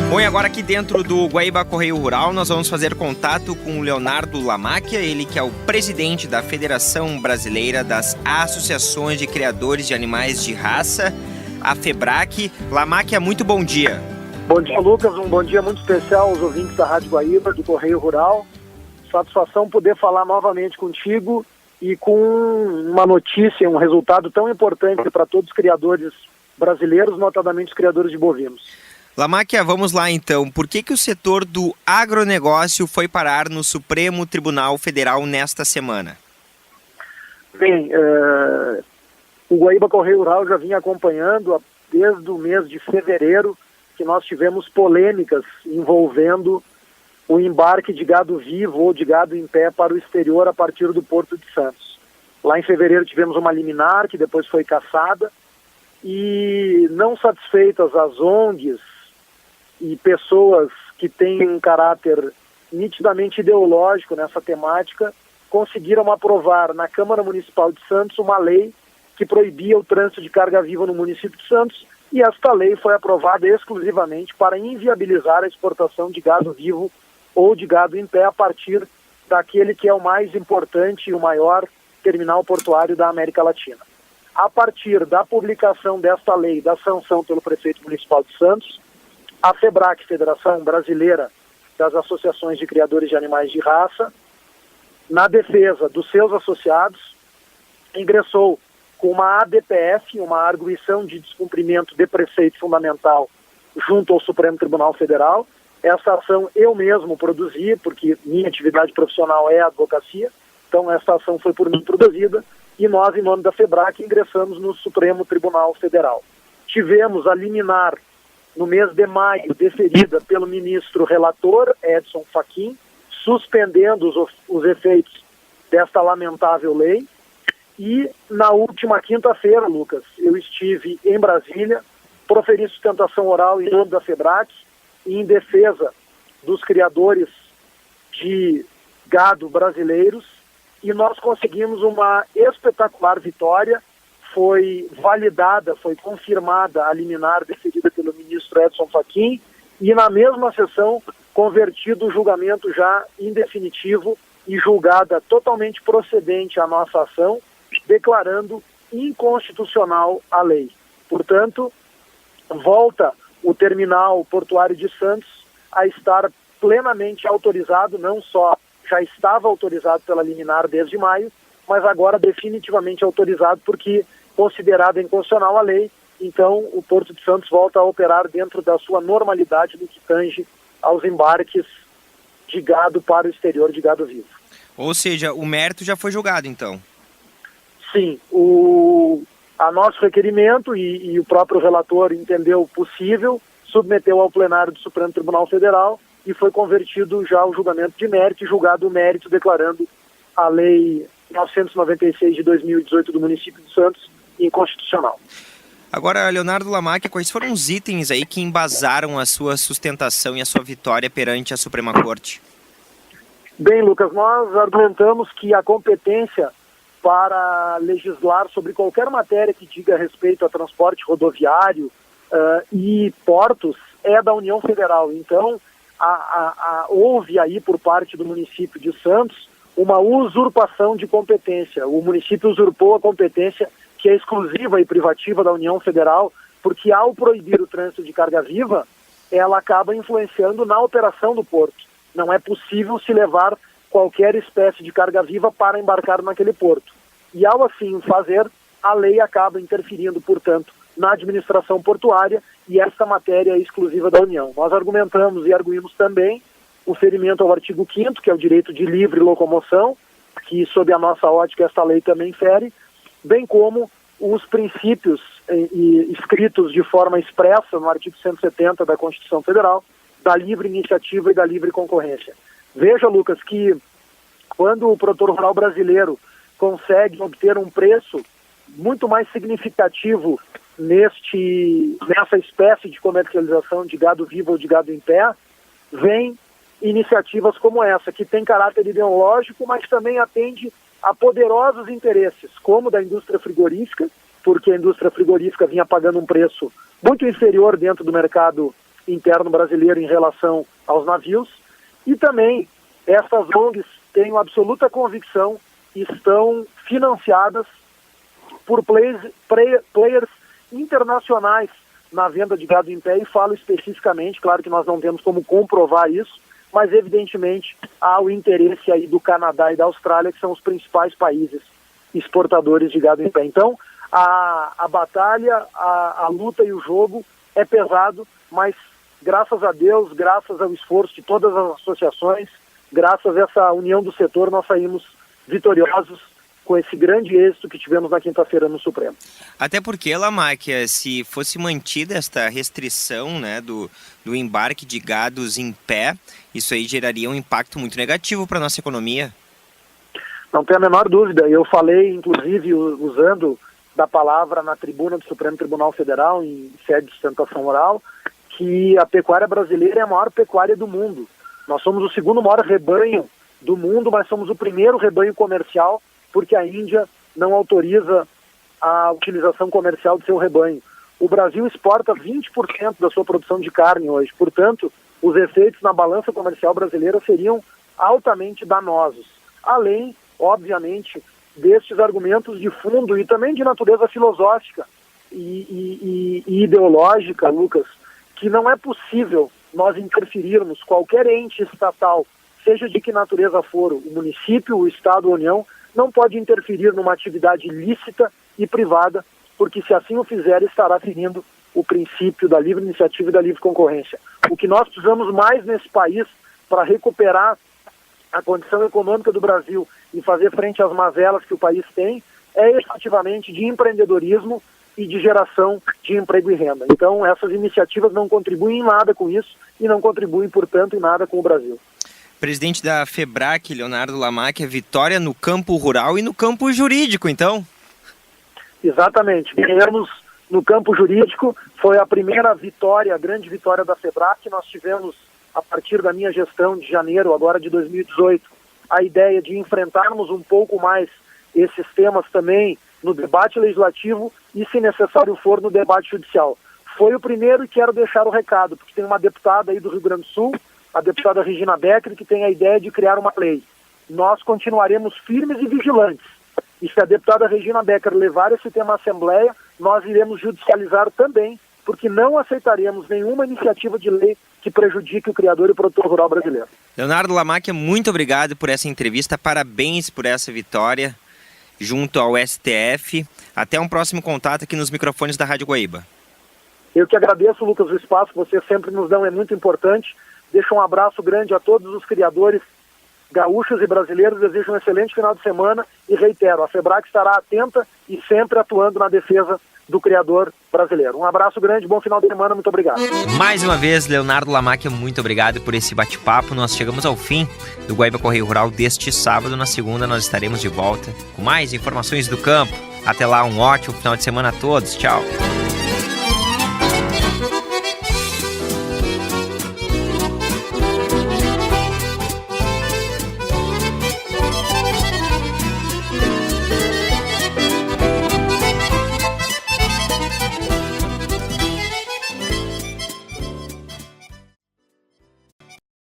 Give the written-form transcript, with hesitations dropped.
Bom, e agora aqui dentro do Guaíba Correio Rural, nós vamos fazer contato com o Leonardo Lamacchia, ele que é o presidente da Federação Brasileira das Associações de Criadores de Animais de Raça, a FEBRAC. Lamacchia, muito bom dia. Bom dia, Lucas. Um bom dia muito especial aos ouvintes da Rádio Guaíba, do Correio Rural. Satisfação poder falar novamente contigo e com uma notícia, um resultado tão importante para todos os criadores brasileiros, notadamente os criadores de bovinos. Lamacchia, vamos lá então. Por que o setor do agronegócio foi parar no Supremo Tribunal Federal nesta semana? Bem, o Guaíba Correio Rural já vinha acompanhando desde o mês de fevereiro que nós tivemos polêmicas envolvendo o embarque de gado vivo ou de gado em pé para o exterior a partir do Porto de Santos. Lá em fevereiro tivemos uma liminar que depois foi cassada e, não satisfeitas as ONGs e pessoas que têm um caráter nitidamente ideológico nessa temática, conseguiram aprovar na Câmara Municipal de Santos uma lei que proibia o trânsito de carga viva no município de Santos, e esta lei foi aprovada exclusivamente para inviabilizar a exportação de gado vivo ou de gado em pé a partir daquele que é o mais importante e o maior terminal portuário da América Latina. A partir da publicação desta lei, da sanção pelo prefeito municipal de Santos, a FEBRAC, Federação Brasileira das Associações de Criadores de Animais de Raça, na defesa dos seus associados, ingressou com uma ADPF, uma arguição de descumprimento de preceito fundamental junto ao Supremo Tribunal Federal. Essa ação eu mesmo produzi, porque minha atividade profissional é a advocacia, então essa ação foi por mim produzida, e nós, em nome da FEBRAC, ingressamos no Supremo Tribunal Federal. Tivemos a liminar no mês de maio, deferida pelo ministro relator, Edson Fachin, suspendendo os efeitos desta lamentável lei. E na última quinta-feira, Lucas, eu estive em Brasília, proferi sustentação oral em nome da FEBRAC e em defesa dos criadores de gado brasileiros, e nós conseguimos uma espetacular vitória. Foi validada, foi confirmada a liminar deferida pelo ministro Edson Fachin e na mesma sessão convertido o julgamento já em definitivo e julgada totalmente procedente a nossa ação, declarando inconstitucional a lei. Portanto, volta o terminal portuário de Santos a estar plenamente autorizado, não só já estava autorizado pela liminar desde maio, mas agora definitivamente autorizado porque considerada inconstitucional a lei, então o Porto de Santos volta a operar dentro da sua normalidade no que tange aos embarques de gado para o exterior, de gado vivo. Ou seja, o mérito já foi julgado, então? Sim, a nosso requerimento e o próprio relator entendeu possível, submeteu ao plenário do Supremo Tribunal Federal e foi convertido já o julgamento de mérito e julgado o mérito, declarando a lei 996 de 2018 do município de Santos inconstitucional. Agora, Leonardo Lamacchia, quais foram os itens aí que embasaram a sua sustentação e a sua vitória perante a Suprema Corte? Bem, Lucas, nós argumentamos que a competência para legislar sobre qualquer matéria que diga respeito a transporte rodoviário e portos é da União Federal. Então, houve aí por parte do município de Santos uma usurpação de competência. O município usurpou a competência que é exclusiva e privativa da União Federal, porque ao proibir o trânsito de carga viva, ela acaba influenciando na operação do porto. Não é possível se levar qualquer espécie de carga viva para embarcar naquele porto. E ao assim fazer, a lei acaba interferindo, portanto, na administração portuária, e esta matéria é exclusiva da União. Nós argumentamos e arguímos também o ferimento ao artigo 5º, que é o direito de livre locomoção, que sob a nossa ótica esta lei também fere, bem como os princípios escritos de forma expressa no artigo 170 da Constituição Federal, da livre iniciativa e da livre concorrência. Veja, Lucas, que quando o produtor rural brasileiro consegue obter um preço muito mais significativo nessa espécie de comercialização de gado vivo ou de gado em pé, vem iniciativas como essa, que tem caráter ideológico, mas também atende a poderosos interesses, como da indústria frigorífica, porque a indústria frigorífica vinha pagando um preço muito inferior dentro do mercado interno brasileiro em relação aos navios. E também essas ONGs, tenho absoluta convicção, estão financiadas por players internacionais na venda de gado em pé, e falo especificamente, claro que nós não temos como comprovar isso, mas evidentemente há o interesse aí do Canadá e da Austrália, que são os principais países exportadores de gado em pé. Então, a batalha, a luta e o jogo é pesado, mas graças a Deus, graças ao esforço de todas as associações, graças a essa união do setor, nós saímos vitoriosos com esse grande êxito que tivemos na quinta-feira no Supremo. Até porque, Lamáquia, se fosse mantida esta restrição, né, do embarque de gados em pé, isso aí geraria um impacto muito negativo para a nossa economia. Não tem a menor dúvida. Eu falei, inclusive, usando da palavra na tribuna do Supremo Tribunal Federal, em sede de sustentação oral, que a pecuária brasileira é a maior pecuária do mundo. Nós somos o segundo maior rebanho do mundo, mas somos o primeiro rebanho comercial, porque a Índia não autoriza a utilização comercial do seu rebanho. O Brasil exporta 20% da sua produção de carne hoje, portanto, os efeitos na balança comercial brasileira seriam altamente danosos. Além, obviamente, destes argumentos de fundo e também de natureza filosófica e ideológica, Lucas, que não é possível nós interferirmos, qualquer ente estatal, seja de que natureza for, o município, o Estado, a União, não pode interferir numa atividade lícita e privada, porque se assim o fizer, estará ferindo o princípio da livre iniciativa e da livre concorrência. O que nós precisamos mais nesse país para recuperar a condição econômica do Brasil e fazer frente às mazelas que o país tem é efetivamente de empreendedorismo e de geração de emprego e renda. Então, essas iniciativas não contribuem em nada com isso e não contribuem, portanto, em nada com o Brasil. Presidente da FEBRAC, Leonardo Lamáquia, vitória no campo rural e no campo jurídico, então? Exatamente. Ganhamos no campo jurídico, foi a primeira vitória, a grande vitória da FEBRAC que nós tivemos a partir da minha gestão de janeiro, agora de 2018, a ideia de enfrentarmos um pouco mais esses temas também no debate legislativo e, se necessário for, no debate judicial. Foi o primeiro e quero deixar o recado, porque tem uma deputada aí do Rio Grande do Sul, a deputada Regina Becker, que tem a ideia de criar uma lei. Nós continuaremos firmes e vigilantes. E se a deputada Regina Becker levar esse tema à Assembleia, nós iremos judicializar também, porque não aceitaremos nenhuma iniciativa de lei que prejudique o criador e o produtor rural brasileiro. Leonardo Lamáquia, muito obrigado por essa entrevista, parabéns por essa vitória junto ao STF. Até um próximo contato aqui nos microfones da Rádio Guaíba. Eu que agradeço, Lucas, o espaço que vocês sempre nos dão, é muito importante. Deixo um abraço grande a todos os criadores gaúchos e brasileiros, desejo um excelente final de semana e reitero, a FEBRAC estará atenta e sempre atuando na defesa do criador brasileiro. Um abraço grande, bom final de semana, muito obrigado. Mais uma vez, Leonardo Lamáquia, muito obrigado por esse bate-papo. Nós chegamos ao fim do Guaíba Correio Rural deste sábado. Na segunda nós estaremos de volta com mais informações do campo. Até lá, um ótimo final de semana a todos. Tchau.